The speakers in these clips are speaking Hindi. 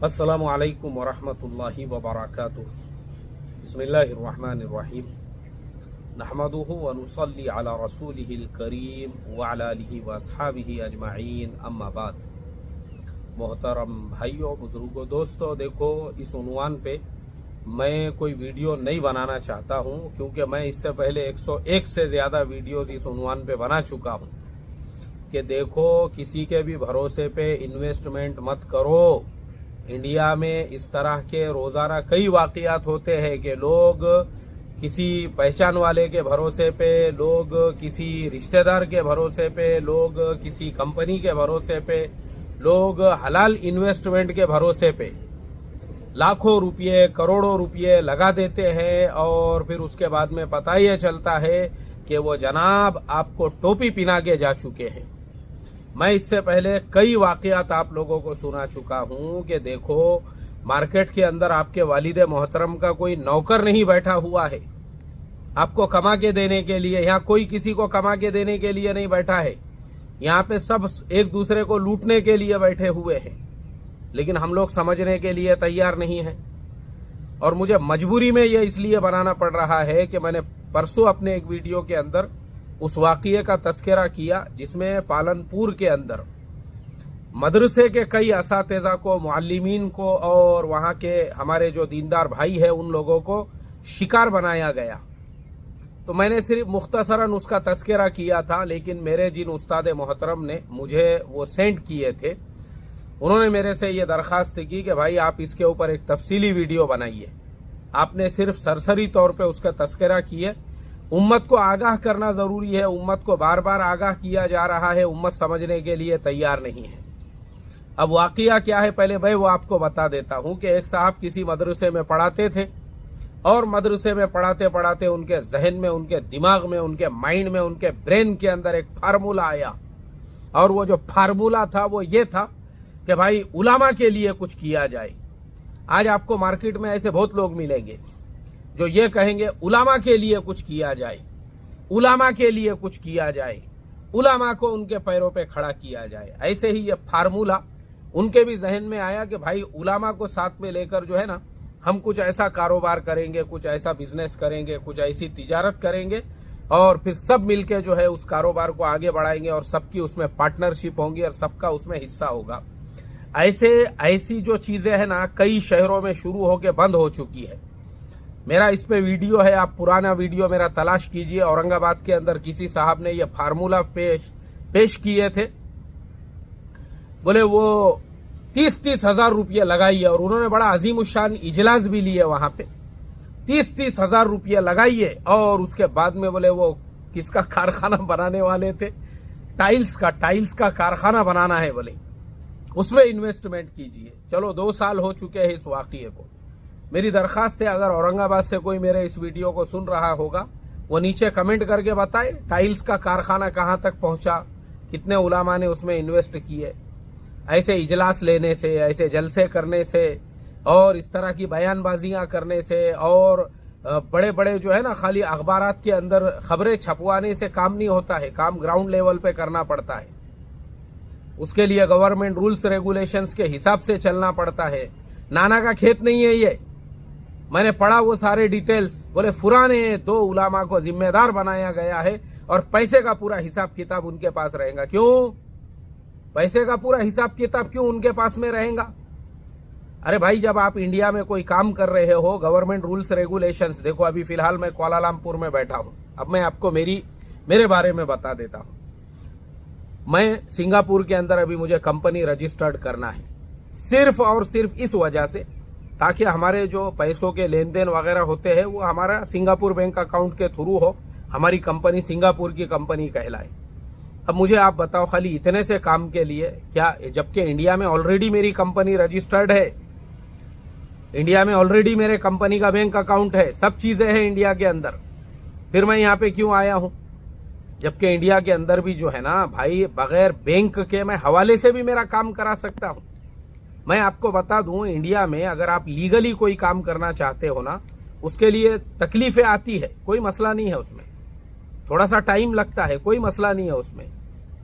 अस्सलामु अलैकुम वरहमतुल्लाहि वबरकातुह। बिस्मिल्लाहिर्रहमानिर्रहीम। नहमदुहु व नुसल्ली अला रसूलिहिल करीम व अला आलिहि व अस्हाबिहि अजमाइन, अम्मा बाद। मोहतरम भाइयों, बुजुर्गों, दोस्तों, देखो, इस उन्वान पे मैं कोई वीडियो नहीं बनाना चाहता हूँ, क्योंकि मैं इससे पहले 101 से ज़्यादा वीडियोस इस उन्वान पे बना चुका हूँ कि देखो, किसी के भी भरोसे पे इन्वेस्टमेंट मत करो। इंडिया में इस तरह के रोज़ाना कई वाक़यात होते हैं कि लोग किसी पहचान वाले के भरोसे पे, लोग किसी रिश्तेदार के भरोसे पे, लोग किसी कंपनी के भरोसे पे, लोग हलाल इन्वेस्टमेंट के भरोसे पे लाखों रुपये, करोड़ों रुपये लगा देते हैं और फिर उसके बाद में पता ही चलता है कि वो जनाब आपको टोपी पिना के जा चुके हैं। मैं इससे पहले कई वाक़यात आप लोगों को सुना चुका हूँ कि देखो, मार्केट के अंदर आपके वालिद मोहतरम का कोई नौकर नहीं बैठा हुआ है आपको कमा के देने के लिए। यहाँ कोई किसी को कमा के देने के लिए नहीं बैठा है, यहाँ पे सब एक दूसरे को लूटने के लिए बैठे हुए हैं, लेकिन हम लोग समझने के लिए तैयार नहीं हैं। और मुझे मजबूरी में ये इसलिए बनाना पड़ रहा है कि मैंने परसों अपने एक वीडियो के अंदर उस वाक़ये का तस्करा किया जिसमें पालनपुर के अंदर मदरसे के कई असातिज़ा को, मुअल्लिमीन को और वहाँ के हमारे जो दीनदार भाई हैं उन लोगों को शिकार बनाया गया। तो मैंने सिर्फ मुख्तसरन उसका तस्करा किया था, लेकिन मेरे जिन उस्ताद मोहतरम ने मुझे वो सेंड किए थे, उन्होंने मेरे से ये दरख्वास्त की कि भाई आप इसके ऊपर एक तफसीली वीडियो बनाइए। आपने सिर्फ सरसरी तौर पे उसका तस्करा किए। उम्मत को आगाह करना ज़रूरी है, उम्मत को बार बार आगाह किया जा रहा है, उम्मत समझने के लिए तैयार नहीं है। अब वाक़या क्या है, पहले भाई वो आपको बता देता हूँ कि एक साहब किसी मदरसे में पढ़ाते थे और मदरसे में पढ़ाते पढ़ाते उनके जहन में, उनके दिमाग में, उनके माइंड में, उनके ब्रेन के अंदर एक फार्मूला आया। और वो जो फार्मूला था वो ये था कि भाई उलामा के लिए कुछ किया जाए। आज आपको मार्केट में ऐसे बहुत लोग मिलेंगे जो ये कहेंगे उलामा के लिए कुछ किया जाए, उलामा के लिए कुछ किया जाए, उलामा को उनके पैरों पे खड़ा किया जाए। ऐसे ही ये फार्मूला उनके भी जहन में आया कि भाई उलामा को साथ में लेकर जो है ना, हम कुछ ऐसा कारोबार करेंगे, कुछ ऐसा बिजनेस करेंगे, कुछ ऐसी तिजारत करेंगे और फिर सब मिलके जो है उस कारोबार को आगे बढ़ाएंगे और सबकी उसमें पार्टनरशिप होंगी और सबका उसमें हिस्सा होगा। ऐसी जो चीज़ें हैं ना, कई शहरों में शुरू होके बंद हो चुकी है। मेरा इस पे वीडियो है, आप पुराना वीडियो मेरा तलाश कीजिए। औरंगाबाद के अंदर किसी साहब ने ये फार्मूला पेश किए थे। बोले वो 30-30 हज़ार रुपये लगाइए और उन्होंने बड़ा अजीमुशान इजलास भी लिए वहाँ पे। 30-30 हज़ार रुपये लगाइए और उसके बाद में बोले वो किसका कारखाना बनाने वाले थे, टाइल्स का कारखाना बनाना है, बोले उसमें इन्वेस्टमेंट कीजिए। चलो 2 साल हो चुके हैं इस वाक़ये को। मेरी दरख्वास्त है, अगर औरंगाबाद से कोई मेरे इस वीडियो को सुन रहा होगा वो नीचे कमेंट करके बताए टाइल्स का कारखाना कहाँ तक पहुँचा, कितने उलामा ने उसमें इन्वेस्ट किए। ऐसे इजलास लेने से, ऐसे जलसे करने से और इस तरह की बयानबाजियाँ करने से और बड़े बड़े जो है ना, खाली अखबारात के अंदर खबरें छपवाने से काम नहीं होता है। काम ग्राउंड लेवल पे करना पड़ता है। उसके लिए गवर्नमेंट रूल्स रेगुलेशंस के हिसाब से चलना पड़ता है। नाना का खेत नहीं है ये, मैंने पढ़ा वो सारे डिटेल्स। बोले फुराने 2 उलामा को जिम्मेदार बनाया गया है और पैसे का पूरा हिसाब किताब उनके पास रहेगा। क्यों पैसे का पूरा हिसाब किताब क्यों उनके पास में रहेगा? अरे भाई, जब आप इंडिया में कोई काम कर रहे हो, गवर्नमेंट रूल्स रेगुलेशंस, देखो अभी फिलहाल मैं कुआलालंपुर में बैठा हूँ। अब मैं आपको मेरे बारे में बता देता हूँ। मैं सिंगापुर के अंदर अभी मुझे कंपनी रजिस्टर्ड करना है, सिर्फ और सिर्फ इस वजह से ताकि हमारे जो पैसों के लेन देन वगैरह होते हैं वो हमारा सिंगापुर बैंक अकाउंट के थ्रू हो, हमारी कंपनी सिंगापुर की कंपनी कहलाए। अब मुझे आप बताओ, खाली इतने से काम के लिए क्या, जबकि इंडिया में ऑलरेडी मेरी कंपनी रजिस्टर्ड है, इंडिया में ऑलरेडी मेरे कंपनी का बैंक अकाउंट है, सब चीज़ें हैं इंडिया के अंदर, फिर मैं यहाँ पे क्यों आया हूँ? जबकि इंडिया के अंदर भी जो है ना भाई, बगैर बैंक के मैं हवाले से भी मेरा काम करा सकता हूँ। मैं आपको बता दूं, इंडिया में अगर आप लीगली कोई काम करना चाहते हो ना, उसके लिए तकलीफें आती है, कोई मसला नहीं है उसमें, थोड़ा सा टाइम लगता है, कोई मसला नहीं है उसमें,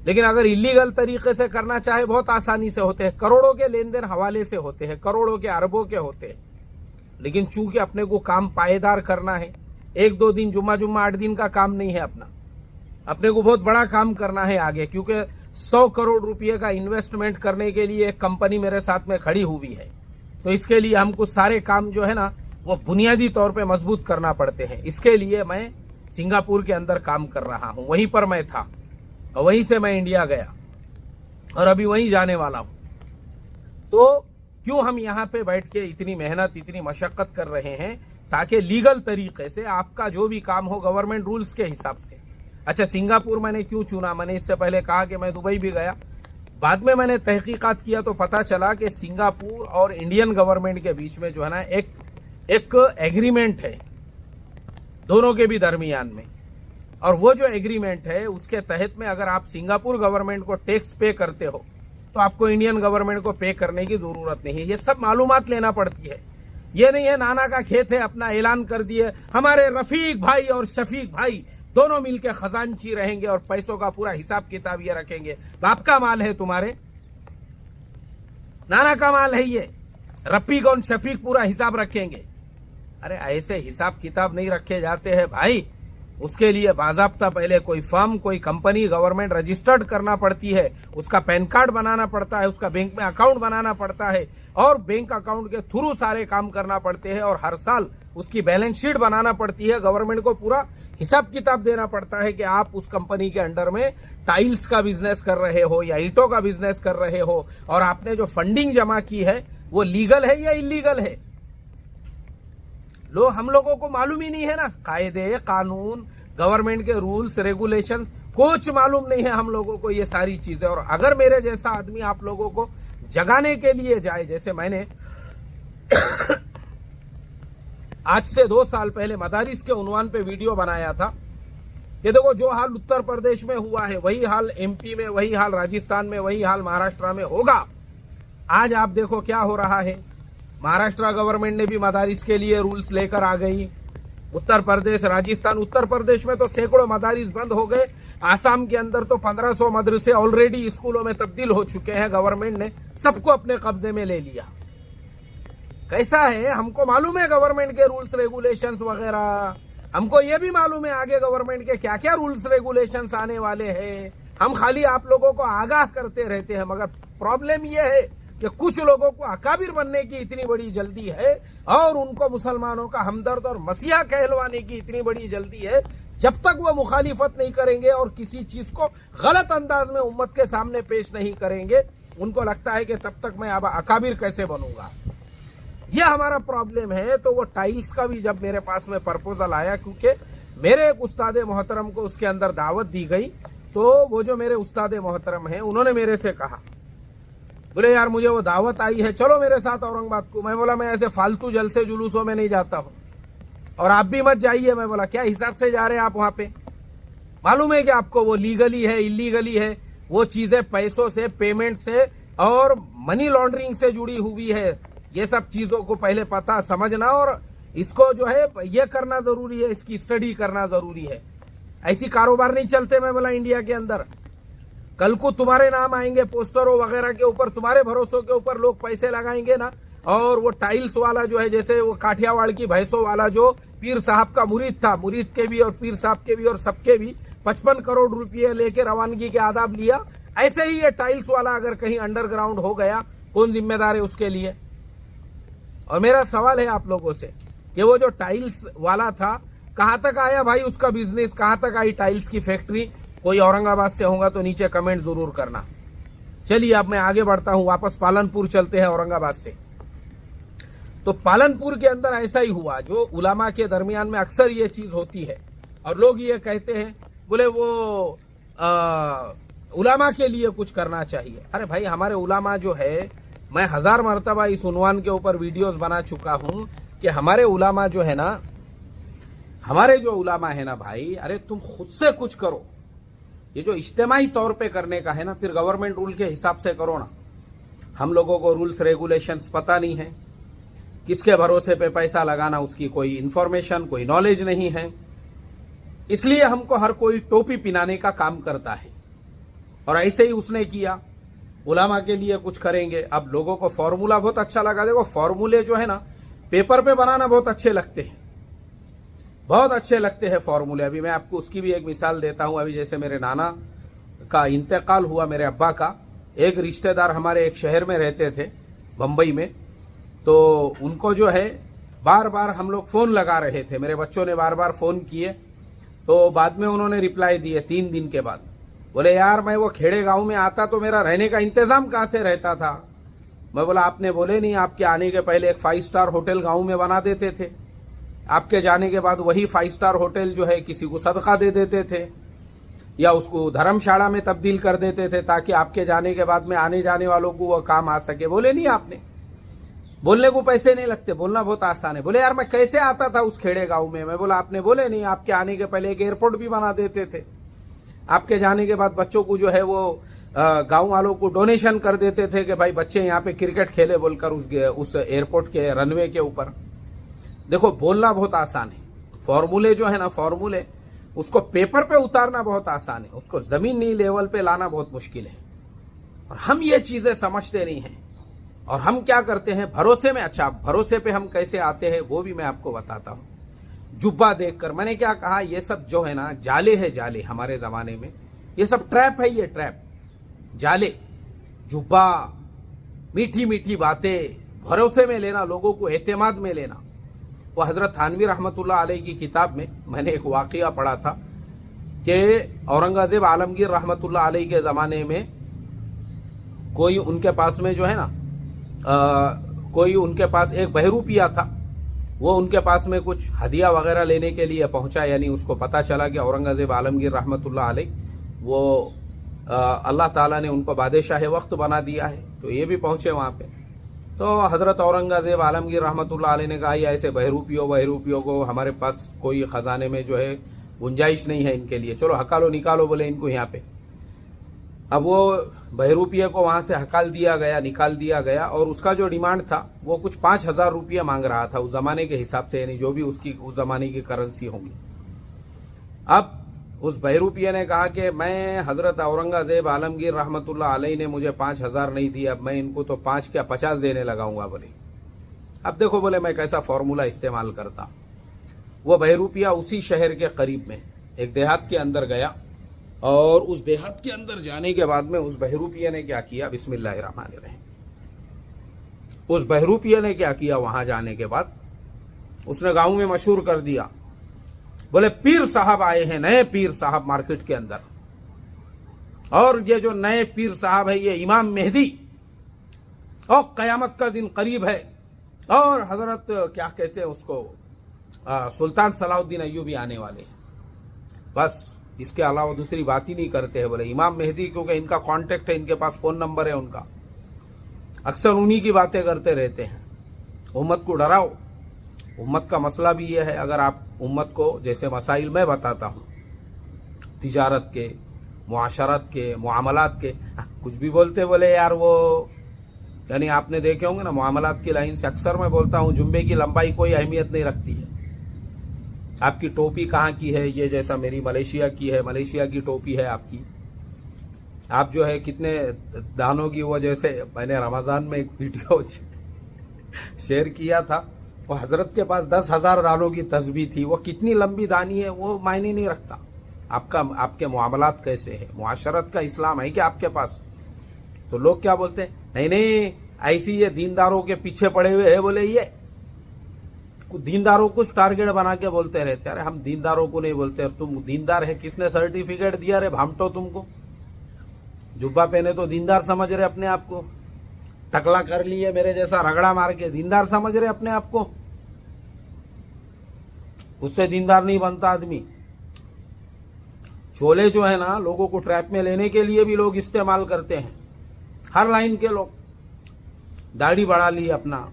लेकिन अगर इलीगल तरीके से करना चाहे बहुत आसानी से होते हैं, करोड़ों के लेन देन हवाले से होते हैं, करोड़ों के अरबों के होते हैं। लेकिन चूंकि अपने को काम पायेदार करना है, 1-2 दिन जुम्मा 8 दिन का काम नहीं है अपने को बहुत बड़ा काम करना है आगे, क्योंकि 100 करोड़ रुपए का इन्वेस्टमेंट करने के लिए एक कंपनी मेरे साथ में खड़ी हुई है। तो इसके लिए हमको सारे काम जो है ना वो बुनियादी तौर पे मजबूत करना पड़ते हैं। इसके लिए मैं सिंगापुर के अंदर काम कर रहा हूँ, वहीं पर मैं था और वहीं से मैं इंडिया गया और अभी वहीं जाने वाला हूँ। तो क्यों हम यहाँ पे बैठ के इतनी मेहनत इतनी मशक्कत कर रहे हैं, ताकि लीगल तरीके से आपका जो भी काम हो गवर्नमेंट रूल्स के हिसाब से। अच्छा, सिंगापुर मैंने क्यों चुना? मैंने इससे पहले कहा कि मैं दुबई भी गया, बाद में मैंने तहकीकात किया तो पता चला कि सिंगापुर और इंडियन गवर्नमेंट के बीच में जो है ना एक एग्रीमेंट है दोनों के भी दरमियान में। और वो जो एग्रीमेंट है उसके तहत में अगर आप सिंगापुर गवर्नमेंट को टैक्स पे करते हो तो आपको इंडियन गवर्नमेंट को पे करने की जरूरत नहीं है। ये सब मालूमात लेना पड़ती है। ये नहीं है नाना का खेत है अपना ऐलान कर दिए, हमारे रफीक भाई और शफीक भाई दोनों मिलके खजानची रहेंगे और पैसों का पूरा हिसाब किताब ये रखेंगे। बाप का माल है तुम्हारे, नाना का माल है ये, रफीक और शफीक पूरा हिसाब रखेंगे। अरे ऐसे हिसाब किताब नहीं रखे जाते हैं भाई। उसके लिए बाज़ाब्ता पहले कोई फर्म कोई कंपनी गवर्नमेंट रजिस्टर्ड करना पड़ती है, उसका पैन कार्ड बनाना पड़ता है, उसका बैंक में अकाउंट बनाना पड़ता है और बैंक अकाउंट के थ्रू सारे काम करना पड़ते हैं और हर साल उसकी बैलेंस शीट बनाना पड़ती है। गवर्नमेंट को पूरा हिसाब किताब देना पड़ता है कि आप उस कंपनी के अंडर में टाइल्स का बिजनेस कर रहे हो या ईंटों का बिजनेस कर रहे हो और आपने जो फंडिंग जमा की है वो लीगल है या इलीगल है। हम लोगों को मालूम ही नहीं है ना, कायदे कानून गवर्नमेंट के रूल्स रेगुलेशन कुछ मालूम नहीं है हम लोगों को ये सारी चीजें। और अगर मेरे जैसा आदमी आप लोगों को जगाने के लिए जाए, जैसे मैंने आज से 2 साल पहले मदारिस के उन्वान पे वीडियो बनाया था कि देखो जो हाल उत्तर प्रदेश में हुआ है वही हाल एमपी में, वही हाल राजस्थान में, वही हाल महाराष्ट्र में होगा। आज आप देखो क्या हो रहा है। महाराष्ट्र गवर्नमेंट ने भी मदारिस के लिए रूल्स लेकर आ गई। उत्तर प्रदेश राजस्थान, उत्तर प्रदेश में तो सैकड़ों मदारिस बंद हो गए। आसाम के अंदर तो 1500 मदरसे ऑलरेडी स्कूलों में तब्दील हो चुके हैं। गवर्नमेंट ने सबको अपने कब्जे में ले लिया। कैसा है हमको मालूम है गवर्नमेंट के रूल्स रेगुलेशंस वगैरह, हमको ये भी मालूम है आगे गवर्नमेंट के क्या क्या रूल्स रेगुलेशंस आने वाले हैं। हम खाली आप लोगों को आगाह करते रहते हैं, मगर प्रॉब्लम ये है कि कुछ लोगों को अकाबिर बनने की इतनी बड़ी जल्दी है और उनको मुसलमानों का हमदर्द और मसीहा कहलवाने की इतनी बड़ी जल्दी है। जब तक वो मुखालिफत नहीं करेंगे और किसी चीज को गलत अंदाज में उम्मत के सामने पेश नहीं करेंगे, उनको लगता है कि तब तक मैं अब अकाबिर कैसे बनूंगा। ये हमारा प्रॉब्लम है। तो वो टाइल्स का भी जब मेरे पास में प्रपोजल आया, क्योंकि मेरे एक उस्ताद मोहतरम को उसके अंदर दावत दी गई, तो वो जो मेरे उस्ताद मोहतरम हैं उन्होंने मेरे से कहा, बोले यार मुझे वो दावत आई है, चलो मेरे साथ औरंगाबाद को। मैं बोला मैं ऐसे फालतू जलसे जुलूसों में नहीं जाता हूँ और आप भी मत जाइए। मैं बोला क्या हिसाब से जा रहे हैं आप वहां पे? मालूम है कि आपको वो लीगली है इलीगली है, वो चीजें पैसों से पेमेंट से और मनी लॉन्ड्रिंग से जुड़ी हुई है। ये सब चीजों को पहले पता समझना और इसको जो है ये करना जरूरी है, इसकी स्टडी करना जरूरी है। ऐसी कारोबार नहीं चलते। मैं बोला इंडिया के अंदर कल को तुम्हारे नाम आएंगे पोस्टरों वगैरह के ऊपर, तुम्हारे भरोसों के ऊपर लोग पैसे लगाएंगे ना। और वो टाइल्स वाला जो है, जैसे वो काठियावाड़ की भैंसों वाला जो पीर साहब का मुरीद था, मुरीद के भी और पीर साहब के भी और सबके भी 55 करोड़ रुपये लेके रवानगी के आदाब लिया, ऐसे ही ये टाइल्स वाला अगर कहीं अंडरग्राउंड हो गया, कौन जिम्मेदार है उसके लिए? और मेरा सवाल है आप लोगों से कि वो जो टाइल्स वाला था कहां तक आया भाई उसका बिजनेस, कहां तक आई टाइल्स की फैक्ट्री? कोई औरंगाबाद से होगा तो नीचे कमेंट जरूर करना। चलिए अब मैं आगे बढ़ता हूं, वापस पालनपुर चलते हैं औरंगाबाद से। तो पालनपुर के अंदर ऐसा ही हुआ, जो उलामा के दरमियान में अक्सर ये चीज होती है और लोग ये कहते हैं, बोले वो उलामा के लिए कुछ करना चाहिए। अरे भाई हमारे उलामा जो है, मैं 1000 मरतबा इस उन्वान के ऊपर वीडियोस बना चुका हूं कि हमारे उलामा जो है ना, हमारे जो उलामा है ना भाई, अरे तुम खुद से कुछ करो। ये जो इज्तिमाई तौर पे करने का है ना, फिर गवर्नमेंट रूल के हिसाब से करो ना। हम लोगों को रूल्स रेगुलेशंस पता नहीं है, किसके भरोसे पे पैसा लगाना उसकी कोई इंफॉर्मेशन कोई नॉलेज नहीं है, इसलिए हमको हर कोई टोपी पिनाने का काम करता है। और ऐसे ही उसने किया, उलामा के लिए कुछ करेंगे। अब लोगों को फॉर्मूला बहुत अच्छा लगा। देखो फॉर्मूले जो है ना पेपर पे बनाना बहुत अच्छे लगते हैं, बहुत अच्छे लगते हैं फॉर्मूले। अभी मैं आपको उसकी भी एक मिसाल देता हूँ। अभी जैसे मेरे नाना का इंतकाल हुआ, मेरे अब्बा का, एक रिश्तेदार हमारे एक शहर में रहते थे बम्बई में, तो उनको जो है बार बार हम लोग फ़ोन लगा रहे थे, मेरे बच्चों ने बार बार फ़ोन किए, तो बाद में उन्होंने रिप्लाई दिए 3 दिन के बाद। बोले यार मैं वो खेड़े गांव में आता तो मेरा रहने का इंतज़ाम कहाँ से रहता था। मैं बोला आपने बोले नहीं, आपके आने के पहले एक 5 स्टार होटल गांव में बना देते थे, आपके जाने के बाद वही 5 स्टार होटल जो है किसी को सदका दे देते थे या उसको धर्मशाला में तब्दील कर देते थे ताकि आपके जाने के बाद में आने जाने वालों को वो काम आ सके। बोले नहीं आपने, बोलने को पैसे नहीं लगते, बोलना बहुत आसान है। बोले यार मैं कैसे आता था उस खेड़े गांव में। मैं बोला आपने बोले नहीं, आपके आने के पहले एक एयरपोर्ट भी बना देते थे, आपके जाने के बाद बच्चों को जो है वो गांव वालों को डोनेशन कर देते थे कि भाई बच्चे यहाँ पे क्रिकेट खेले बोलकर उस एयरपोर्ट के रनवे के ऊपर। देखो बोलना बहुत आसान है, फॉर्मूले जो है ना फॉर्मूले उसको पेपर पे उतारना बहुत आसान है, उसको जमीनी लेवल पे लाना बहुत मुश्किल है। और हम ये चीजें समझते नहीं हैं और हम क्या करते हैं भरोसे में। अच्छा भरोसे पे हम कैसे आते हैं वो भी मैं आपको बताता हूँ। जुब्बा देखकर मैंने क्या कहा, ये सब जो है ना जाले है, जाले हमारे जमाने में ये सब ट्रैप है, ये ट्रैप जाले। जुब्बा, मीठी मीठी बातें, भरोसे में लेना, लोगों को एतमाद में लेना। वो हजरत थानवी रहमतुल्लाह अलैह की किताब में मैंने एक वाक़या पढ़ा था कि औरंगज़ेब आलमगीर रहमतुल्लाह अलैह के ज़माने में कोई उनके पास में जो है ना कोई उनके पास एक बहरूपिया था, वो उनके पास में कुछ हदिया वगैरह लेने के लिए पहुंचा। यानी उसको पता चला कि औरंगज़ेब आलमगीर रहमतुल्लाह अलैह वो अल्लाह ताला ने उनको बादशाह वक्त बना दिया है, तो ये भी पहुंचे वहाँ पे। तो हज़रत औरंगज़ेब आलमगीर रहमतुल्लाह अलैह ने कहा ये ऐसे बहरूपियों को हमारे पास कोई ख़जाने में जो है गुंजाइश नहीं है इनके लिए, चलो हकालो निकालो बोले इनको यहाँ पे। अब वो बहरूपिया को वहाँ से निकाल दिया गया और उसका जो डिमांड था वो कुछ 5,000 रुपया मांग रहा था उस ज़माने के हिसाब से, यानी जो भी उसकी उस ज़माने की करेंसी होगी। अब उस बहरूपिया ने कहा कि मैं हज़रत औरंगज़ेब आलमगीर रहमतुल्लाह अलैह ने मुझे 5,000 नहीं दिए, अब मैं इनको तो 5 क्या 50 देने लगाऊंगा बोले। अब देखो बोले मैं कैसा फॉर्मूला इस्तेमाल करता। वो बहरूपिया उसी शहर के करीब में एक देहात के अंदर गया और उस देहात के अंदर जाने के बाद में उस बहरूपिया ने क्या किया, बिस्मिल्लाहिर्रहमानिर्रहीम, उस बहरूपिया ने क्या किया, वहां जाने के बाद उसने गांव में मशहूर कर दिया, बोले पीर साहब आए हैं, नए पीर साहब मार्केट के अंदर, और ये जो नए पीर साहब है ये इमाम मेहदी, और कयामत का दिन करीब है, और हजरत क्या कहते हैं उसको सुल्तान सलाहुद्दीन अय्यूबी आने वाले हैं। बस इसके अलावा दूसरी बात ही नहीं करते हैं। बोले इमाम मेहदी क्योंकि इनका कांटेक्ट है, इनके पास फ़ोन नंबर है उनका, अक्सर उन्हीं की बातें करते रहते हैं। उम्मत को डराओ। उम्मत का मसला भी ये है, अगर आप उम्मत को जैसे मसाइल मैं बताता हूँ तिजारत के, मुआशरत के, मुआमलात के, कुछ भी बोलते बोले यार वो, यानी आपने देखे होंगे ना मुआमलात की लाइन से अक्सर मैं बोलता हूँ जुम्बे की लंबाई कोई अहमियत नहीं रखती है। आपकी टोपी कहाँ की है, ये जैसा मेरी मलेशिया की है, मलेशिया की टोपी है आपकी, आप जो है कितने दानों की, वो जैसे मैंने रमज़ान में एक वीडियो शेयर किया था, वो हज़रत के पास 10,000 दानों की तस्बीह थी, वो कितनी लंबी दानी है वो मायने नहीं रखता। आपके मुआमलात कैसे है, मुआशरत का इस्लाम है कि आपके पास। तो लोग क्या बोलते हैं, नहीं नहीं ऐसी ये दीनदारों के पीछे पड़े हुए है, बोले ये दीनदारों को टारगेट बना के बोलते रहते। अरे हम दीनदारों को नहीं बोलते, तुम दीनदार है, किसने सर्टिफिकेट दिया रे भामटो तुमको? जुब्बा पहने तो दीनदार समझ रहे अपने आप को, टकला कर लिए मेरे जैसा रगड़ा मार के दीनदार समझ रहे अपने आप को, उससे दीनदार नहीं बनता आदमी। चोले जो है ना लोगों को ट्रैप में लेने के लिए भी लोग इस्तेमाल करते हैं, हर लाइन के लोग। दाढ़ी बढ़ा ली अपना,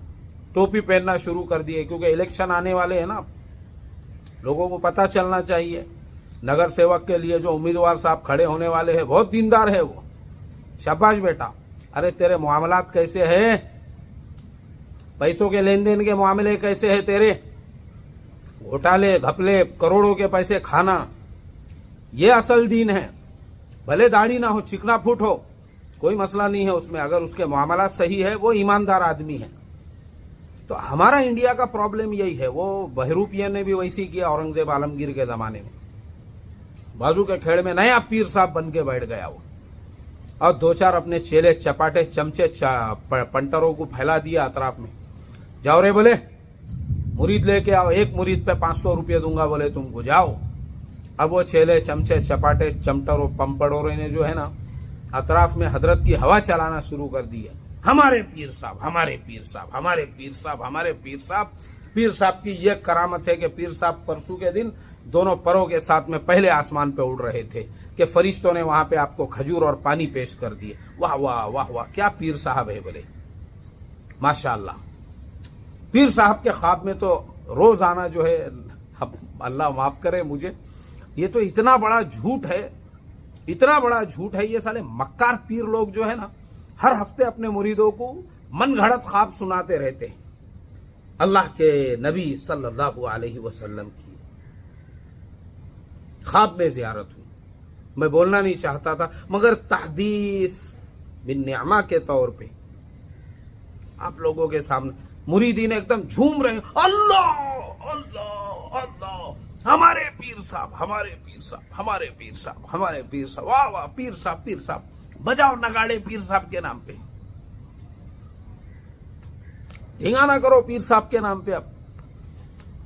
टोपी पहनना शुरू कर दिए, क्योंकि इलेक्शन आने वाले हैं ना, लोगों को पता चलना चाहिए। नगर सेवक के लिए जो उम्मीदवार साहब खड़े होने वाले हैं बहुत दीनदार है वो, शाबाश बेटा। अरे तेरे मामलात कैसे हैं, पैसों के लेन देन के मामले कैसे हैं तेरे, घोटाले घपले करोड़ों के पैसे खाना, ये असल दीन है। भले दाढ़ी ना हो, चिकना फुट हो, कोई मसला नहीं है उसमें, अगर उसके मामला सही है, वो ईमानदार आदमी है। तो हमारा इंडिया का प्रॉब्लम यही है। वो बहरूपिया ने भी वैसे ही किया औरंगजेब आलमगीर के ज़माने में। बाजू के खेड़ में नया पीर साहब बन के बैठ गया वो, और दो चार अपने चेले चपाटे चमचे पंटरों को फैला दिया अतराफ में। जाओ रे बोले, मुरीद लेके आओ, एक मुरीद पे 500 रुपये दूंगा बोले तुमको, जाओ। अब वो चेले चमचे चपाटे चमटरों पंपड़ों ने जो है ना अतराफ में हजरत की हवा चलाना शुरू कर दी है। हमारे पीर साहब, हमारे पीर साहब, हमारे पीर साहब, हमारे पीर साहब। पीर साहब की यह करामत है कि पीर साहब परसों के दिन दोनों परों के साथ में पहले आसमान पे उड़ रहे थे कि फरिश्तों ने वहां पे आपको खजूर और पानी पेश कर दिए। वाह वाह वाह वाह, क्या पीर साहब है बोले, माशाअल्लाह। पीर साहब के ख्वाब में तो रोजाना जो है, अल्लाह माफ करे मुझे, ये तो इतना बड़ा झूठ है, इतना बड़ा झूठ है। ये साले मक्कार पीर लोग जो है ना, हर हफ्ते अपने मुरीदों को मन घड़त ख्वाब सुनाते रहते हैं। अल्लाह के नबी सल्लल्लाहु अलैहि वसल्लम की ख्वाब में जियारत हुई। मैं बोलना नहीं चाहता था, मगर तहदीस बिन निअमा के तौर पे आप लोगों के सामने मुरीदीन एकदम झूम रहे, अल्लाह अल्लाह अल्लाह, हमारे पीर साहब, हमारे पीर साहब, हमारे पीर साहब, हमारे पीर साहब, वाह वाह, पीर साहब, पीर साहब, बजाओ नगाड़े पीर साहब के नाम पे, ढिंगाना करो पीर साहब के नाम पे अब,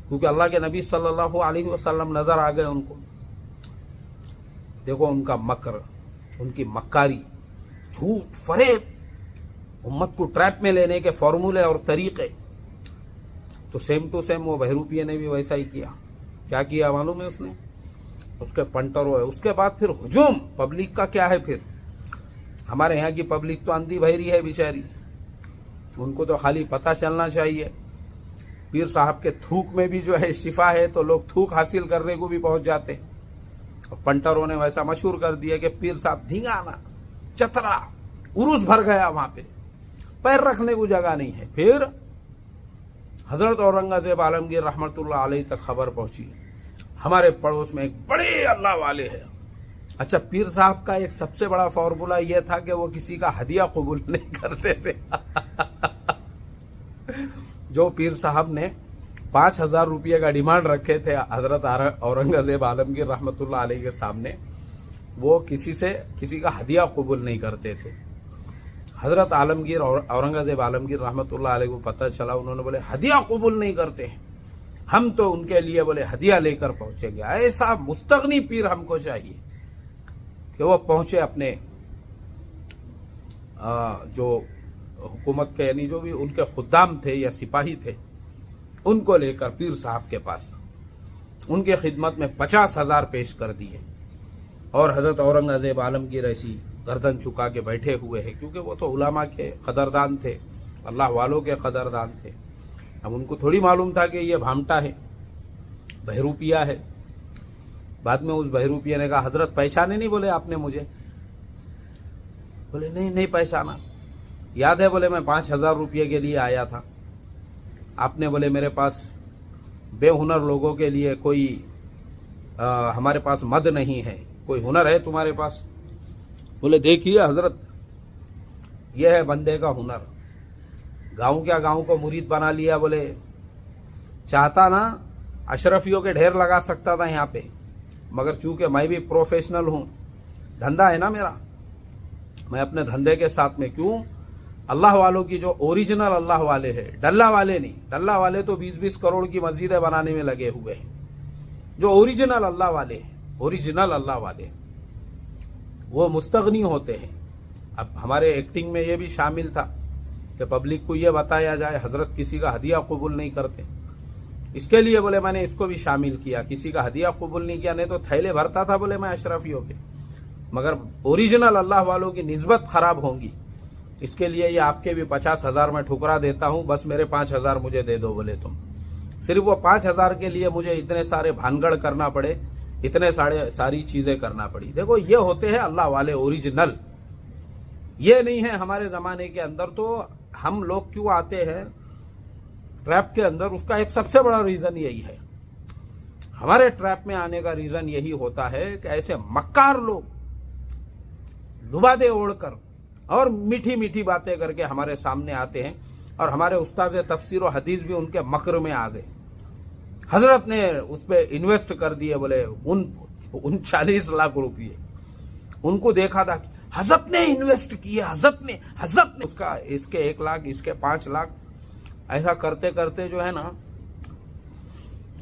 क्योंकि अल्लाह के नबी सल्लल्लाहु अलैहि वसल्लम नजर आ गए उनको। देखो उनका मकर, उनकी मक्कारी, झूठ, फरेब, उम्मत को ट्रैप में लेने के फॉर्मूले और तरीके। तो सेम टू सेम वो बहरूपिया ने भी वैसा ही किया। क्या किया मालूम है उसने? उसके पंटरों है। उसके बाद फिर हुजूम पब्लिक का क्या है फिर? हमारे यहाँ की पब्लिक तो अंधी बहरी है बेचारी, उनको तो खाली पता चलना चाहिए। पीर साहब के थूक में भी जो है शिफा है, तो लोग थूक हासिल करने को भी पहुंच जाते हैं। पंटरों ने वैसा मशहूर कर दिया कि पीर साहब धिंगाना, चतरा, उरुस भर गया, वहां पे पैर रखने को जगह नहीं है। फिर हजरत औरंगजेब आलमगीर रहमतुल्लाह अलैह तक खबर पहुंची, हमारे पड़ोस में एक बड़े अल्लाह वाले हैं। अच्छा, पीर साहब का एक सबसे बड़ा फॉर्मूला यह था कि वो किसी का हदिया कबूल नहीं करते थे। जो पीर साहब ने 5,000 रुपये का डिमांड रखे थे हजरत औरंगजेब आलमगीर रहमतुल्लाह अलैह के सामने, वो किसी का हदिया कबूल नहीं करते थे। हजरत आलमगीर और औरंगजेब आलमगीर रहमतुल्लाह अलैह को पता चला, उन्होंने बोले हदिया कबूल नहीं करते, हम तो उनके लिए बोले हदिया लेकर पहुंचेंगे। ऐसा मुस्तगनी पीर हमको चाहिए कि वो पहुंचे अपने जो हुकूमत के, यानी जो भी उनके खुद्दाम थे या सिपाही थे, उनको लेकर पीर साहब के पास उनके खिदमत में 50,000 पेश कर दिए। और हजरत औरंगजेब आलमगीर ऐसी गर्दन चुका के बैठे हुए हैं, क्योंकि वो तो उलामा के कदरदान थे, अल्लाह वालों के कदरदान थे। अब उनको थोड़ी मालूम था कि ये भामटा है, बहरूपिया है। बाद में उस बहरूपिया ने कहा, हजरत पहचाने नहीं बोले आपने मुझे? बोले नहीं पहचाना। याद है बोले मैं 5,000 रुपये के लिए आया था, आपने बोले मेरे पास बेहुनर लोगों के लिए कोई हमारे पास मद नहीं है, कोई हुनर है तुम्हारे पास? बोले देखिए हजरत, यह है बंदे का हुनर। गांव क्या गांव को मुरीद बना लिया। बोले चाहता ना अशरफियों के ढेर लगा सकता था यहाँ पे, मगर चूंकि मैं भी प्रोफेशनल हूँ, धंधा है ना मेरा, मैं अपने धंधे के साथ में क्यों अल्लाह वालों की जो ओरिजिनल अल्लाह वाले हैं, डल्ला वाले नहीं, डल्ला वाले तो 20-20 करोड़ की मस्जिदें बनाने में लगे हुए हैं। जो ओरिजिनल अल्लाह वाले हैं, ओरिजिनल अल्लाह वाले, वो मुस्तगनी होते हैं। अब हमारे एक्टिंग में ये भी शामिल था कि पब्लिक को ये बताया जाए हजरत किसी का हदिया कबूल नहीं करते, इसके लिए बोले मैंने इसको भी शामिल किया। किसी का हदिया कबूल नहीं किया, नहीं तो थैले भरता था बोले मैं अशरफियों के, मगर ओरिजिनल अल्लाह वालों की निस्बत खराब होंगी, इसके लिए ये आपके भी 50,000 में ठुकरा देता हूं, बस मेरे 5,000 मुझे दे दो। बोले तुम सिर्फ वो 5,000 के लिए मुझे इतने सारे भानगढ़ करना पड़े, इतने सारी चीजें करना पड़ी। देखो ये होते हैं अल्लाह वाले ओरिजिनल, ये नहीं है हमारे जमाने के अंदर। तो हम लोग क्यों आते हैं ट्रैप के अंदर, उसका एक सबसे बड़ा रीजन यही है। हमारे ट्रैप में आने का रीजन यही होता है कि ऐसे मक्कार लोग लुबादे ओढ़कर और मीठी मीठी बातें करके हमारे सामने आते हैं, और हमारे उस्ताद तफसीर और हदीस भी उनके मकर में आ गए। हजरत ने उस पर इन्वेस्ट कर दिए, बोले 39 लाख रुपये। उनको देखा था कि हजरत ने इन्वेस्ट किए, हजरत ने उसका, इसके 1 लाख, इसके 5 लाख, ऐसा करते करते जो है ना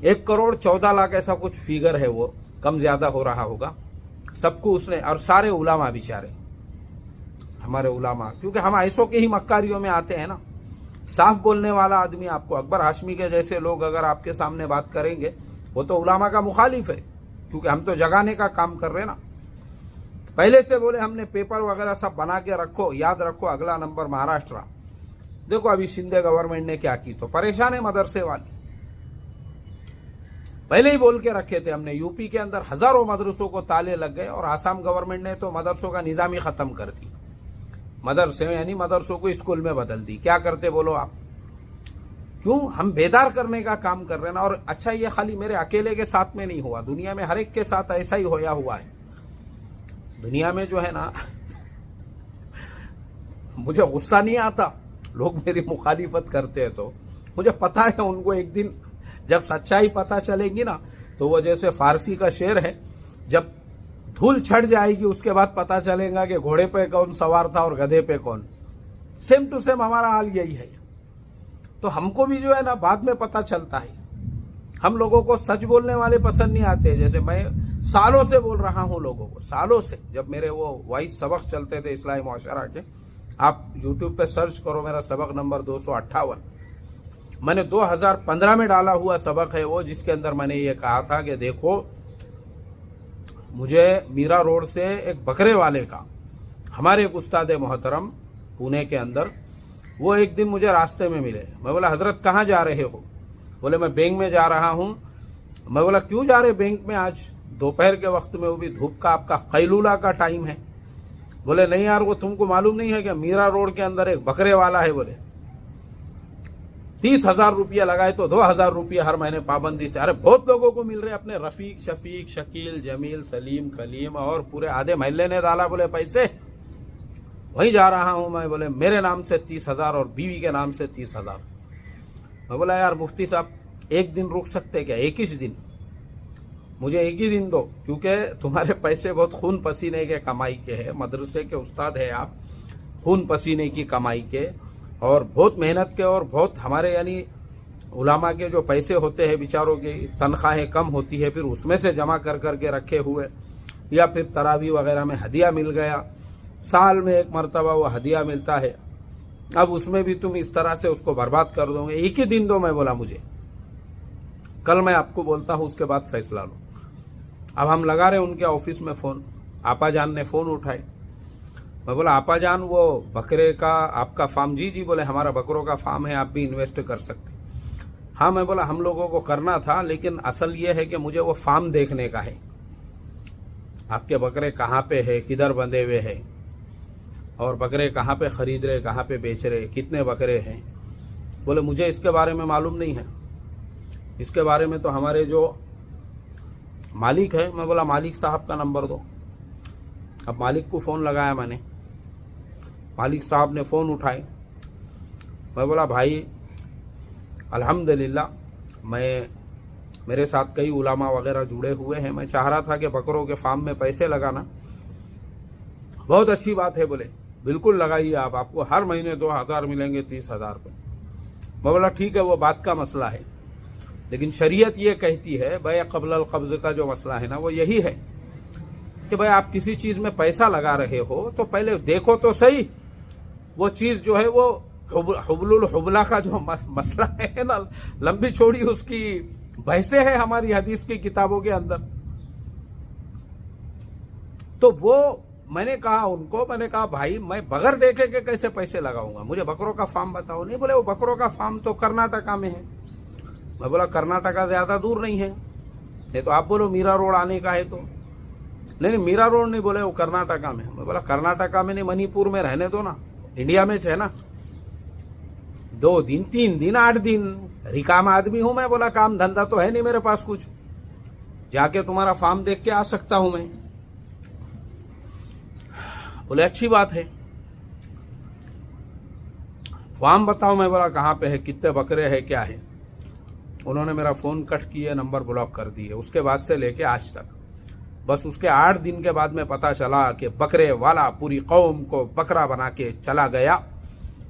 1 करोड़ 14 लाख ऐसा कुछ फिगर है, वो कम ज्यादा हो रहा होगा। सबको उसने, और सारे उलामा बेचारे, हमारे उलामा, क्योंकि हम ऐसों के ही मक्कारियों में आते हैं ना। साफ बोलने वाला आदमी, आपको अकबर हाशमी के जैसे लोग अगर आपके सामने बात करेंगे, वो तो उलामा का मुखालिफ है, क्योंकि हम तो जगाने का काम कर रहे हैं ना। पहले से बोले हमने पेपर वगैरह सब बना के रखो, याद रखो अगला नंबर महाराष्ट्र। देखो अभी शिंदे गवर्नमेंट ने क्या की, तो परेशान है मदरसे वाले। पहले ही बोल के रखे थे हमने, यूपी के अंदर हजारों मदरसों को ताले लग गए, और आसाम गवर्नमेंट ने तो मदरसों का निजाम ही खत्म कर दी। मदरसे यानी मदरसों को स्कूल में बदल दी। क्या करते बोलो आप? क्यों? हम बेदार करने का काम कर रहे हैं ना। और अच्छा, ये खाली मेरे अकेले के साथ में नहीं हुआ, दुनिया में हर एक के साथ ऐसा ही होया हुआ है। दुनिया में जो है ना, मुझे गुस्सा नहीं आता, लोग मेरी मुखालिफत करते हैं, तो मुझे पता है उनको एक दिन जब सच्चाई पता चलेगी ना, तो वो जैसे फारसी का शेर है, जब धूल छट जाएगी उसके बाद पता चलेगा कि घोड़े पे कौन सवार था और गधे पे कौन। सेम टू सेम हमारा हाल यही है। तो हमको भी जो है ना बाद में पता चलता है। हम लोगों को सच बोलने वाले पसंद नहीं आते। जैसे मैं सालों से बोल रहा हूं लोगों को, सालों से, जब मेरे वो वॉइस सबक चलते थे इस्लाही मुआशरा के, आप यूट्यूब पे सर्च करो, मेरा सबक नंबर 258, मैंने 2015 में डाला हुआ सबक है वो, जिसके अंदर मैंने ये कहा था कि देखो, मुझे मीरा रोड से एक बकरे वाले का, हमारे एक उस्ताद मोहतरम पुणे के अंदर, वो एक दिन मुझे रास्ते में मिले। मैं बोला हजरत कहाँ जा रहे हो? बोले मैं बैंक में जा रहा हूँ। मैं बोला क्यों जा रहे बैंक में आज दोपहर के वक्त में, वो भी धूप का, आपका कैलूला का टाइम है? बोले नहीं यार, वो तुमको मालूम नहीं है कि मीरा रोड के अंदर एक बकरे वाला है। बोले 30,000 रुपया लगाए तो 2,000 रुपया हर महीने पाबंदी से। अरे बहुत लोगों को मिल रहे, अपने रफीक, शफीक, शकील, जमील, सलीम, कलीम और पूरे आधे महल्ले ने डाला बोले पैसे, वहीं जा रहा हूं मैं। बोले मेरे नाम से 30,000 और बीवी के नाम से 30,000। मैं बोला यार मुफ्ती साहब, एक दिन रुक सकते क्या? एक ही दिन, मुझे एक ही दिन दो, क्योंकि तुम्हारे पैसे बहुत खून पसीने के कमाई के हैं, मदरसे के उस्ताद है आप, खून पसीने की कमाई के और बहुत मेहनत के, और बहुत हमारे यानी उलामा के जो पैसे होते हैं बेचारों की तनख्वाहें कम होती है, फिर उसमें से जमा कर करके रखे हुए, या फिर तरावी वगैरह में हदिया मिल गया, साल में एक मरतबा वो हदिया मिलता है, अब उसमें भी तुम इस तरह से उसको बर्बाद कर दोगे। एक ही दिन दो। मैं बोला मुझे, कल मैं आपको बोलता हूँ, उसके बाद फैसला लो। अब हम लगा रहे उनके ऑफिस में फ़ोन, आपा जान ने फ़ोन उठाए। मैं बोला आपा जान, वो बकरे का आपका फार्म? जी जी। बोले हमारा बकरों का फार्म है, आप भी इन्वेस्ट कर सकते। हाँ। मैं बोला हम लोगों को करना था, लेकिन असल ये है कि मुझे वो फार्म देखने का है, आपके बकरे कहाँ पे है, किधर बंधे हुए हैं, और बकरे कहाँ पे खरीद रहे, कहाँ पे बेच रहे, कितने बकरे हैं। बोले मुझे इसके बारे में मालूम नहीं है, इसके बारे में तो हमारे जो मालिक है। मैं बोला मालिक साहब का नंबर दो। अब मालिक को फ़ोन लगाया मैंने, मालिक साहब ने फ़ोन उठाए। मैं बोला भाई अल्हम्दुलिल्लाह, मेरे साथ कई उलामा वगैरह जुड़े हुए हैं, मैं चाह रहा था कि बकरों के फार्म में पैसे लगाना। बहुत अच्छी बात है। बोले बिल्कुल लगाइए आप, आपको हर महीने 2,000 मिलेंगे, 30,000 रुपये। मैं बोला ठीक है, वो बात का मसला है, लेकिन शरीयत ये कहती है, बै क़ब्ल क़ब्ज़ का जो मसला है ना, वो यही है कि भाई आप किसी चीज़ में पैसा लगा रहे हो तो पहले देखो तो सही, वो चीज़ जो है वो हुबलुल हुबला का जो मसला है ना, लंबी चौड़ी उसकी बहसें हैं हमारी हदीस की किताबों के अंदर। तो वो मैंने कहा उनको, मैंने कहा भाई मैं बगैर देखे के कैसे पैसे लगाऊंगा, मुझे बकरों का फार्म बताओ। नहीं, बोले वो बकरों का फार्म तो कर्नाटका में है। मैं बोला कर्नाटका ज़्यादा दूर नहीं है, ये तो आप बोलो मीरा रोड आने का है तो। नहीं, मीरा रोड नहीं, बोले वो कर्नाटका में। मैं बोला कर्नाटका में नहीं, मणिपुर में रहने दो ना, इंडिया में है ना। 2 दिन 3 दिन 8 दिन, रिकाम आदमी हूं मैं। बोला काम धंधा तो है नहीं मेरे पास कुछ, जाके तुम्हारा फार्म देख के आ सकता हूं मैं। बोले अच्छी बात है, फार्म बताओ। मैं बोला कहाँ पे है, कितने बकरे हैं, क्या है। उन्होंने मेरा फ़ोन कट किए, नंबर ब्लॉक कर दिए। उसके बाद से लेके आज तक बस उसके 8 दिन के बाद में पता चला कि बकरे वाला पूरी कौम को बकरा बना के चला गया,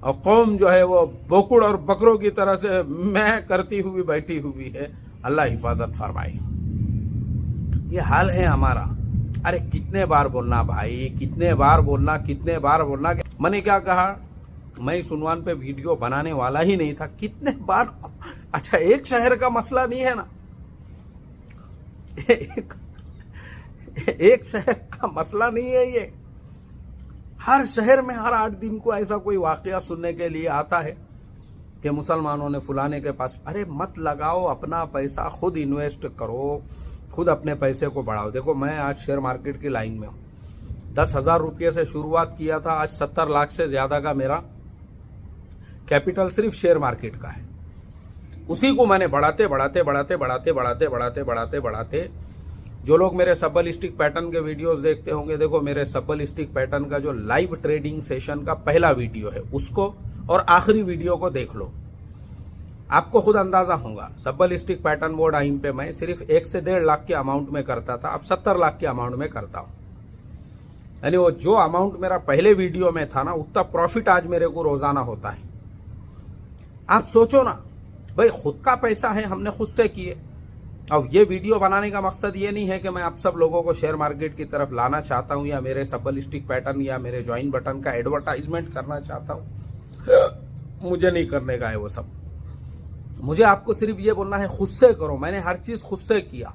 और कौम जो है वो बोकुड़ और बकरों की तरह से मैं करती हुई बैठी हुई है। अल्लाह हिफाजत फरमाए। ये हाल है हमारा। अरे कितने बार बोलना भाई, कितने बार बोलना, कितने बार बोलना। मैंने क्या कहा, मैं इस उन्वान पे वीडियो बनाने वाला ही नहीं था। कितने बार। अच्छा, एक शहर का मसला नहीं है ना, एक शहर का मसला नहीं है ये। हर शहर में हर 8 दिन को ऐसा कोई वाकया सुनने के लिए आता है कि मुसलमानों ने फुलाने के पास। अरे मत लगाओ, अपना पैसा खुद इन्वेस्ट करो, खुद अपने पैसे को बढ़ाओ। देखो मैं आज शेयर मार्केट की लाइन में हूँ। 10,000 रुपये से शुरुआत किया था, आज 70 लाख से ज्यादा का मेरा कैपिटल सिर्फ शेयर मार्केट का है। उसी को मैंने बढ़ाते बढ़ाते बढ़ाते बढ़ाते बढ़ाते बढ़ाते बढ़ाते बढ़ाते जो लोग मेरे सबलिस्टिक पैटर्न के वीडियोस देखते होंगे, देखो मेरे सबलिस्टिक पैटर्न का जो लाइव ट्रेडिंग सेशन का पहला वीडियो है उसको और आखिरी वीडियो को देख लो, आपको खुद अंदाजा होगा। सबलिस्टिक पैटर्न बोर्ड आइम पे मैं सिर्फ 1 से 1.5 लाख के अमाउंट में करता था, अब 70 लाख के अमाउंट में करता हूं। यानी वो जो अमाउंट मेरा पहले वीडियो में था ना, उतना प्रॉफिट आज मेरे को रोजाना होता है। आप सोचो ना भाई, खुद का पैसा है, हमने खुद से किए। अब ये वीडियो बनाने का मकसद ये नहीं है कि मैं आप सब लोगों को शेयर मार्केट की तरफ लाना चाहता हूं या मेरे सबलिस्टिक पैटर्न या मेरे ज्वाइन बटन का एडवर्टाइजमेंट करना चाहता हूं। मुझे नहीं करने का है वो सब। मुझे आपको सिर्फ ये बोलना है, खुद से करो। मैंने हर चीज खुद से किया।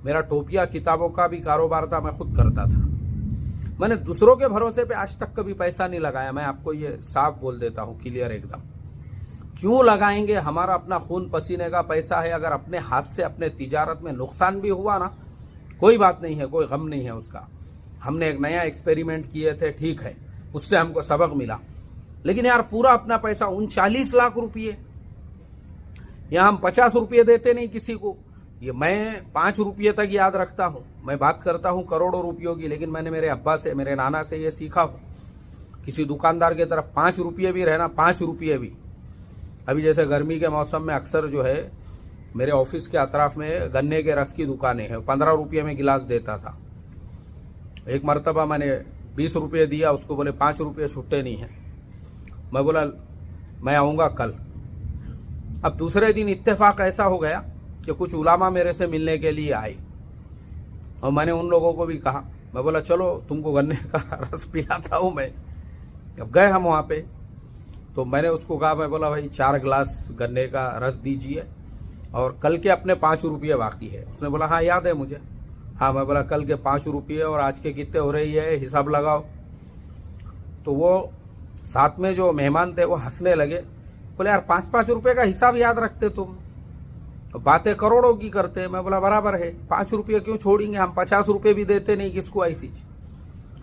मेरा टोपिया किताबों का भी कारोबार था, मैं खुद करता था। मैंने दूसरों के भरोसे पे आज तक कभी पैसा नहीं लगाया। मैं आपको ये साफ बोल देता हूं, क्लियर एकदम। क्यों लगाएंगे? हमारा अपना खून पसीने का पैसा है। अगर अपने हाथ से अपने तिजारत में नुकसान भी हुआ ना, कोई बात नहीं है, कोई गम नहीं है उसका। हमने एक नया एक्सपेरिमेंट किए थे, ठीक है, उससे हमको सबक मिला। लेकिन यार पूरा अपना पैसा 39 लाख रुपये, यहाँ हम 50 रुपये देते नहीं किसी को। ये मैं 5 रुपये तक याद रखता हूँ। मैं बात करता हूँ करोड़ों रुपयों की, लेकिन मैंने मेरे अब्बा से, मेरे नाना से ये सीखा हूँ। किसी दुकानदार की तरफ 5 रुपये भी रहना, 5 रुपये भी। अभी जैसे गर्मी के मौसम में अक्सर जो है मेरे ऑफिस के अतराफ में गन्ने के रस की दुकानें हैं, 15 रुपये में गिलास देता था। एक मरतबा मैंने 20 रुपये दिया, उसको बोले 5 रुपये छुट्टे नहीं हैं। मैं बोला मैं आऊँगा कल। अब दूसरे दिन इत्तेफाक ऐसा हो गया कि कुछ उलामा मेरे से मिलने के लिए आए, और मैंने उन लोगों को भी कहा, मैं बोला चलो तुमको गन्ने का रस पिलाता हूँ मैं। अब गए हम वहाँ पे, तो मैंने उसको कहा, मैं बोला भाई 4 गिलास गन्ने का रस दीजिए और कल के अपने 5 रुपये बाकी है। उसने बोला हाँ याद है मुझे। हाँ, मैं बोला कल के 5 रुपये और आज के कितने हो रही है, हिसाब लगाओ। तो वो साथ में जो मेहमान थे वो हंसने लगे, बोले यार 5-5 रुपये का हिसाब याद रखते तुम, बातें करोड़ों की करते। मैं बोला बराबर है, 5 रुपये क्यों छोड़ेंगे हम, 50 रुपये भी देते नहीं किसको ऐसी चीज।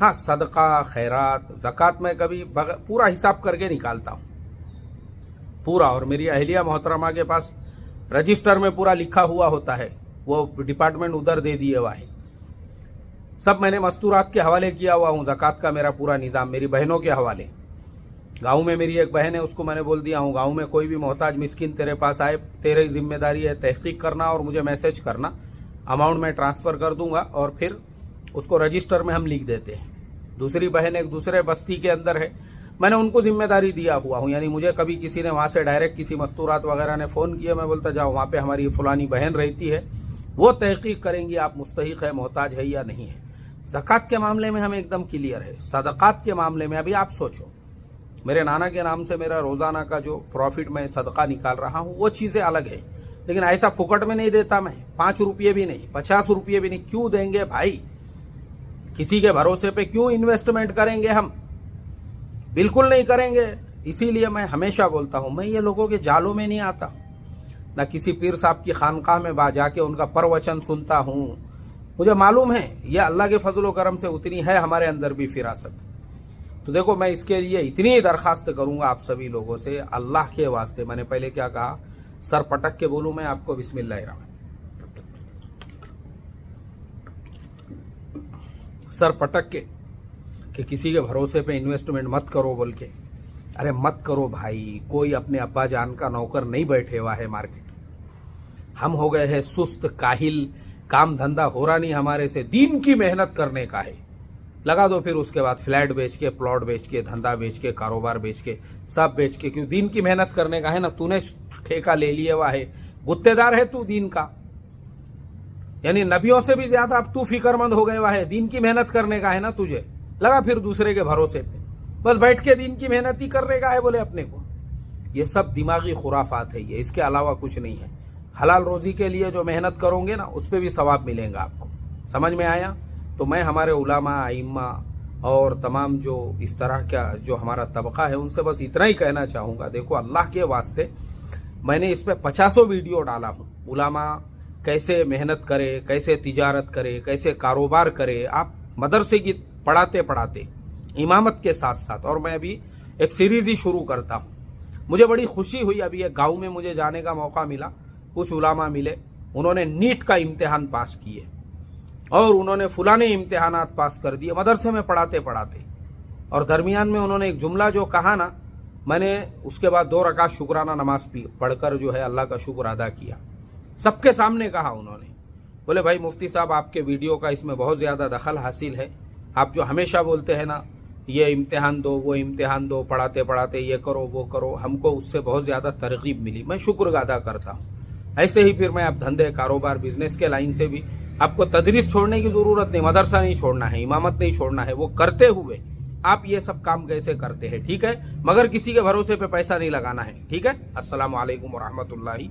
हाँ, सदका, खैरात, ज़कात में कभी पूरा हिसाब करके निकालता हूँ पूरा। और मेरी अहलिया मोहतरमा के पास रजिस्टर में पूरा लिखा हुआ होता है, वो डिपार्टमेंट उधर दे दिए हुआ है। सब मैंने मस्तूरात के हवाले किया हुआ हूँ, ज़कात का मेरा पूरा निज़ाम मेरी बहनों के हवाले। गाँव में मेरी एक बहन है, उसको मैंने बोल दिया हूँ, गाँव में कोई भी मोहताज मिस्किन तेरे पास आए, तेरी जिम्मेदारी है तहकीक करना और मुझे मैसेज करना, अमाउंट में ट्रांसफ़र कर दूंगा और फिर उसको रजिस्टर में हम लिख देते हैं। दूसरी बहन एक दूसरे बस्ती के अंदर है, मैंने उनको जिम्मेदारी दिया हुआ हूँ। यानी मुझे कभी किसी ने वहाँ से डायरेक्ट किसी मस्तूरात वगैरह ने फ़ोन किया, मैं बोलता जाओ वहाँ पे हमारी फलानी बहन रहती है, वो तहकीक करेंगी आप मुस्तहिक है, मोहताज है या नहीं है। ज़कात के मामले में हम एकदम क्लियर है। सदक़ात के मामले में अभी आप सोचो, मेरे नाना के नाम से मेरा रोज़ाना का जो प्रॉफिट मैं सदका निकाल रहा हूँ वो चीज़ें अलग है, लेकिन ऐसा फुकट में नहीं देता मैं। 5 रुपये भी नहीं, 50 रुपये भी नहीं। क्यों देंगे भाई? किसी के भरोसे पे क्यों इन्वेस्टमेंट करेंगे हम? बिल्कुल नहीं करेंगे। इसीलिए मैं हमेशा बोलता हूँ, मैं ये लोगों के जालों में नहीं आता, ना किसी पीर साहब की खानकाह में जाके उनका प्रवचन सुनता हूँ। मुझे मालूम है ये अल्लाह के फजल व करम से उतनी है हमारे अंदर भी फिरासत। तो देखो मैं इसके लिए इतनी दरखास्त करूँगा आप सभी लोगों से, अल्लाह के वास्ते। मैंने पहले क्या कहा, सर पटक के बोलूँ मैं आपको, बिस्मिल्लाहिर्रहमान, सर पटक के कि किसी के भरोसे पे इन्वेस्टमेंट मत करो बोल के। अरे मत करो भाई, कोई अपने अब्बा जान का नौकर नहीं बैठे हुआ है मार्केट। हम हो गए हैं सुस्त, काहिल, काम धंधा हो रहा नहीं हमारे से, दीन की मेहनत करने का है। लगा दो फिर उसके बाद फ्लैट बेच के, प्लॉट बेच के, धंधा बेच के, कारोबार बेच के, सब बेच के, क्यों? दीन की मेहनत करने का है ना। तूने ठेका ले लिया हुआ है, गुत्तेदार है तू दीन का। यानी नबियों से भी ज्यादा अब तू फिक्रमंद हो गया है, दीन की मेहनत करने का है ना तुझे। लगा फिर दूसरे के भरोसे पे, बस बैठ के दीन की मेहनत ही करने का है बोले अपने को। ये सब दिमागी खुराफात है, ये इसके अलावा कुछ नहीं है। हलाल रोजी के लिए जो मेहनत करोगे ना, उस पर भी सवाब मिलेगा आपको। समझ में आया? तो मैं हमारे उलामा, आइम्मा और तमाम जो इस तरह का जो हमारा तबका है, उनसे बस इतना ही कहना चाहूँगा, देखो अल्लाह के वास्ते मैंने इस पर 50 वीडियो डाला हूँ। उलामा कैसे मेहनत करे, कैसे तिजारत करे, कैसे कारोबार करे, आप मदरसे की पढ़ाते पढ़ाते इमामत के साथ साथ। और मैं अभी एक सीरीज़ ही शुरू करता हूँ। मुझे बड़ी खुशी हुई, अभी एक गाँव में मुझे जाने का मौका मिला, कुछ उलामा मिले, उन्होंने नीट का इम्तिहान पास किए और उन्होंने फलाने इम्तिहानात पास कर दिए मदरसे में पढ़ाते पढ़ाते। और दरमियान में उन्होंने एक जुमला जो कहा ना, मैंने उसके बाद 2 रकात शुक्राना नमाज पढ़कर जो है अल्लाह का शुक्र अदा किया। सबके सामने कहा उन्होंने, बोले भाई मुफ्ती साहब आपके वीडियो का इसमें बहुत ज़्यादा दखल हासिल है। आप जो हमेशा बोलते हैं ना, ये इम्तिहान दो, वो इम्तिहान दो, पढ़ाते पढ़ाते ये करो वो करो, हमको उससे बहुत ज़्यादा तरगीब मिली। मैं शुक्र अदा करता हूँ। ऐसे ही फिर मैं अब धंधे, कारोबार, बिजनेस के लाइन से भी आपको तदरीस छोड़ने की ज़रूरत नहीं, मदरसा नहीं छोड़ना है, इमामत नहीं छोड़ना है, वो करते हुए आप ये सब काम कैसे करते हैं, ठीक है? मगर किसी के भरोसे पे पैसा नहीं लगाना है, ठीक है? अस्सलामु अलैकुम व रहमतुल्लाहि।